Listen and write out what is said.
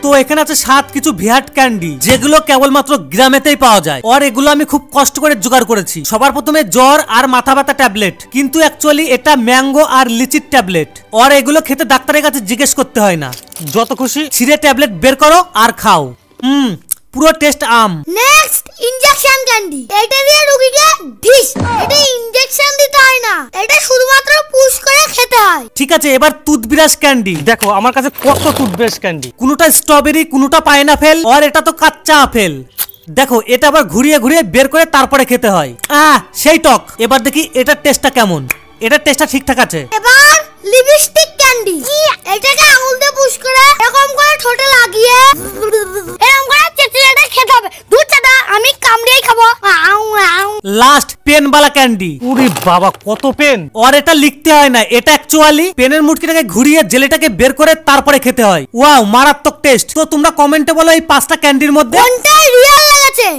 তো এখানে আছে 7 কিছু ভিয়াট ক্যান্ডি, যেগুলো কেবলমাত্র গ্রামেতেই পাওয়া যায়। আর এগুলো আমি খুব কষ্ট করে জোগাড় করেছি। সবার প্রথমে জ্বর আর মাথা ব্যথা ট্যাবলেট, কিন্তু অ্যাকচুয়ালি এটা ম্যাঙ্গো আর লিচির ট্যাবলেট। আর এগুলো খেতে ডাক্তারের কাছে জিজ্ঞেস করতে হয় না, যত খুশি ছিঁড়ে ট্যাবলেট বের করো আর খাও। পুরো টেস্ট আম। নেক্সট ইনজেকশন ক্যান্ডি, এটা দিয়ে রোগীকে ঢিস, এটা ইনজেকশন দিতে হয় না, এটা শুধুমাত্র পুশ করে খেতে হয়। ঠিক আছে, এবার টুথব্রাশ ক্যান্ডি। দেখো আমার কাছে কত টুথব্রাশ ক্যান্ডি, কোনটা স্ট্রবেরি, কোনটা পাইনাপেল, আর এটা তো কাঁচা আপেল। দেখো এটা আবার ঘুরিয়ে ঘুরিয়ে বের করে তারপরে খেতে হয়। সেই টক। এবার দেখি এটার টেস্টটা কেমন। এটার টেস্টটা ঠিকঠাক আছে। এবার লিপস্টিক ক্যান্ডি, এটাকে আঙুল দিয়ে পুশ করে এরকম করে ঠোঁটে লাগিয়ে এরকম করে চেটে খেতে হবে। দুধ চাটা আমি কামড়িয়েই খাবো। লাস্ট পেনওয়ালা ক্যান্ডি। ওরে বাবা কত পেন! আর এটা লিখতে হয় না, এটা অ্যাকচুয়ালি পেনের মুটকিটাকে ঘুরিয়ে জেলিটাকে বের করে তারপরে খেতে হয়। ওয়াও, মারাত্মক টেস্ট। তো তোমরা কমেন্টে বলো এই 5টা ক্যান্ডির মধ্যে কোনটা রিয়েল লেগেছে।